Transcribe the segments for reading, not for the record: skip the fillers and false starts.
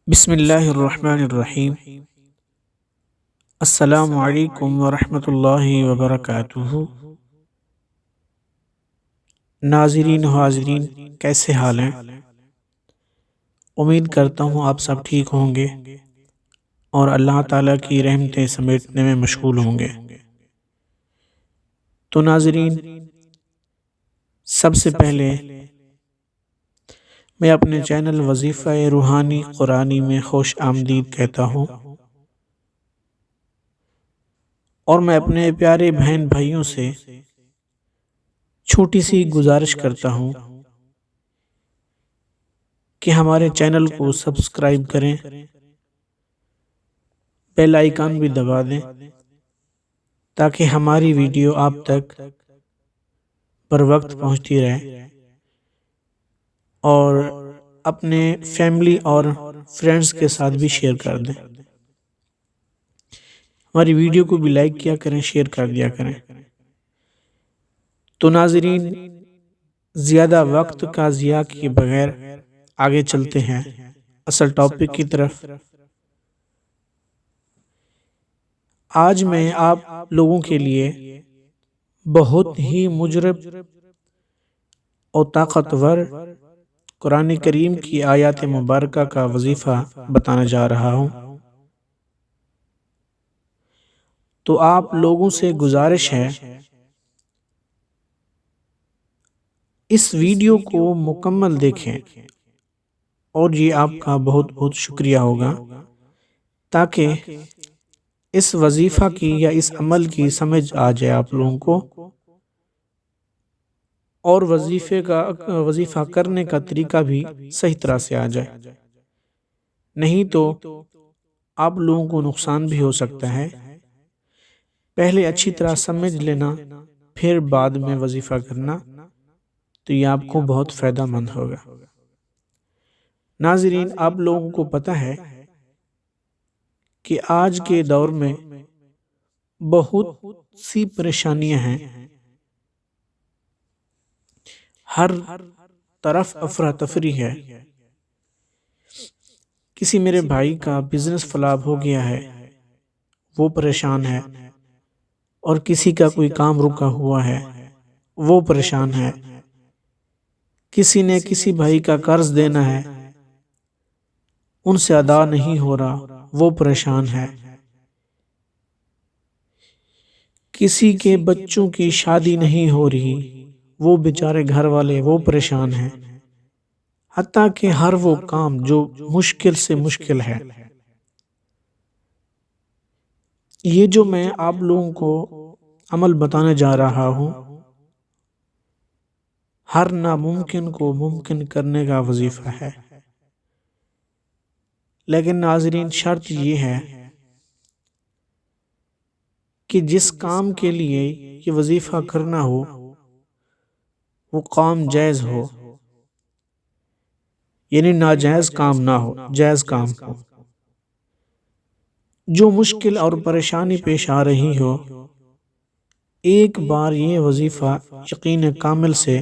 بسم اللہ الرحمن الرحیم۔ السلام علیکم ورحمۃ اللہ وبرکاتہ۔ ناظرین و حاضرین، کیسے حال ہیں؟ امید کرتا ہوں آپ سب ٹھیک ہوں گے اور اللہ تعالیٰ کی رحمتیں سمیٹنے میں مشغول ہوں گے۔ تو ناظرین، سب سے پہلے میں اپنے چینل وظیفہ روحانی قرآنی میں خوش آمدید کہتا ہوں، اور میں اپنے پیارے بہن بھائیوں سے چھوٹی سی گزارش کرتا ہوں کہ ہمارے چینل کو سبسکرائب کریں، بیل آئیکن بھی دبا دیں تاکہ ہماری ویڈیو آپ تک بر وقت پہنچتی رہے، اور اپنے فیملی اور فرینڈز کے ساتھ بھی شیئر کر دیں۔ ہماری ویڈیو کو بھی لائک کیا کریں، شیئر کر دیا کریں۔ تو ناظرین، زیادہ وقت کا ضیاع کیے بغیر آگے چلتے ہیں اصل ٹاپک کی طرف۔ آج میں آپ لوگوں کے لیے بہت ہی مجرب اور طاقتور قرآن کریم کی آیات مبارکہ کا وظیفہ بتانے جا رہا ہوں۔ تو آپ لوگوں سے گزارش ہے، اس ویڈیو کو مکمل دیکھیں، اور یہ آپ کا بہت بہت شکریہ ہوگا، تاکہ اس وظیفہ کی یا اس عمل کی سمجھ آ جائے آپ لوگوں کو، اور وظیفہ کرنے کا طریقہ بھی صحیح طرح سے آ جائے۔ نہیں تو آپ لوگوں کو نقصان بھی ہو سکتا ہے۔ پہلے اچھی طرح سمجھ لینا، پھر بعد میں وظیفہ کرنا، تو یہ آپ کو بہت فائدہ مند ہوگا۔ ناظرین، آپ لوگوں کو پتہ ہے کہ آج کے دور میں بہت سی پریشانیاں ہیں، ہر طرف افراتفری ہے۔ کسی میرے بھائی کا بزنس فلاپ ہو گیا ہے، وہ پریشان ہے، اور کسی کا کوئی کام رکا ہوا ہے، وہ پریشان ہے۔ کسی نے کسی بھائی کا قرض دینا ہے، ان سے ادا نہیں ہو رہا، وہ پریشان ہے۔ کسی کے بچوں کی شادی نہیں ہو رہی، وہ بیچارے گھر والے وہ پریشان ہیں۔ حتیٰ کہ ہر وہ کام جو مشکل سے مشکل ہے، یہ جو میں آپ لوگوں کو عمل بتانے جا رہا ہوں، ہر ناممکن کو ممکن کرنے کا وظیفہ ہے۔ لیکن ناظرین، شرط یہ ہے کہ جس کام کے لیے یہ وظیفہ کرنا ہو، وہ کام جائز ہو، یعنی ناجائز کام نہ ہو، جائز کام ہو۔ جو مشکل اور پریشانی پیش آ رہی ہو، ایک بار یہ وظیفہ یقین کامل سے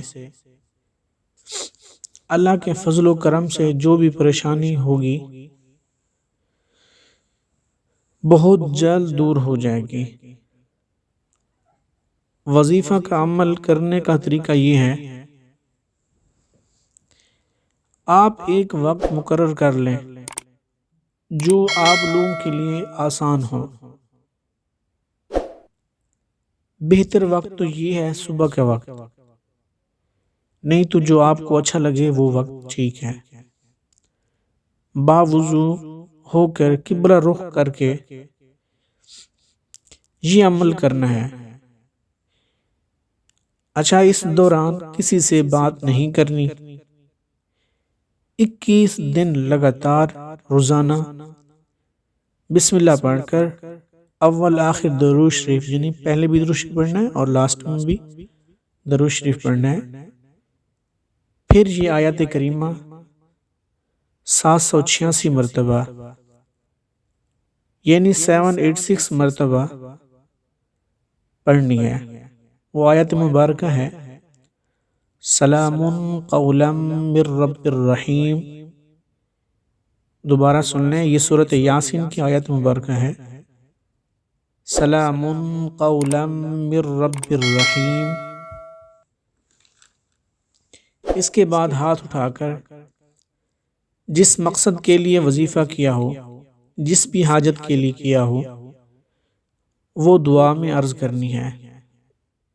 اللہ کے فضل و کرم سے جو بھی پریشانی ہوگی بہت جلد دور ہو جائے گی۔ وظیفہ کا عمل کرنے کا طریقہ یہ ہے، آپ ایک وقت مقرر کر لیں جو آپ لوگوں کے لیے آسان ہو۔ بہتر وقت تو یہ ہے صبح کا وقت، نہیں تو جو آپ کو اچھا لگے وہ وقت ٹھیک ہے۔ باوضو ہو کر قبلہ رخ کر کے یہ عمل کرنا ہے۔ اچھا، اس دوران کسی سے بات نہیں کرنی۔ 21 دن لگاتار روزانہ بسم اللہ پڑھ کر اول آخر درود شریف، یعنی پہلے بھی درود شریف پڑھنا ہے اور لاسٹ میں بھی درود شریف پڑھنا ہے۔ پھر یہ آیات کریمہ 786 مرتبہ، یعنی 786 مرتبہ پڑھنی ہے۔ وہ آیت مبارکہ ہے، سلام قولا من رب الرحیم دوبارہ سن لیں، یہ سورۃ یاسین کی آیت مبارکہ ہے، سلام قولا من رب الرحیم۔ اس کے بعد ہاتھ اٹھا کر جس مقصد کے لیے وظیفہ کیا ہو، جس بھی حاجت کے لیے کیا ہو، وہ دعا میں عرض کرنی ہے۔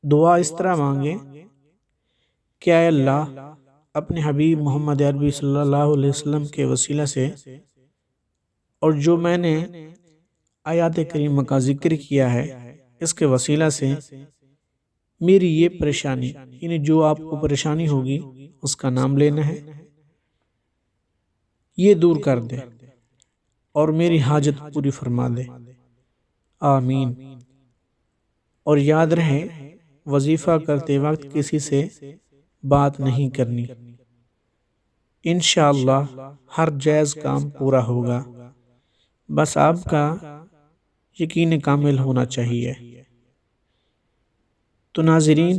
دعا اس طرح مانگے کہ اے اللہ، اپنے حبیب محمد عربی صلی اللہ علیہ وسلم کے وسیلہ سے اور جو میں نے آیات کریمہ کا ذکر کیا ہے اس کے وسیلہ سے میری یہ پریشانی، یعنی جو آپ کو پریشانی ہوگی اس کا نام لینا ہے، یہ دور کر دے اور میری حاجت پوری فرما دے، آمین۔ اور یاد رہے وظیفہ کرتے وقت کسی سے بات نہیں کرنی، انشاءاللہ ہر جائز کام پورا ہوگا، بس آپ کا یقین کامل ہونا چاہیے۔ تو ناظرین،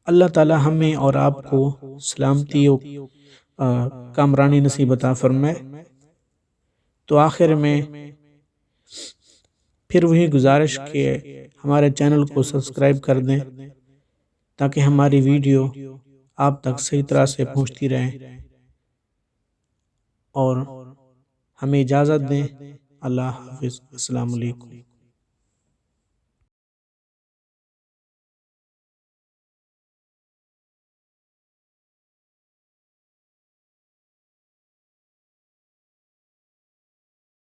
اللہ تعالی ہمیں اور آپ کو سلامتی و کامرانی نصیب عطا فرمائے۔ تو آخر میں پھر وہی گزارش کہ ہمارے چینل کو سبسکرائب کر دیں تاکہ ہماری ویڈیو آپ تک صحیح طرح سے پہنچتی رہیں، اور ہمیں اجازت دیں۔ اللہ حافظ، السلام علیکم۔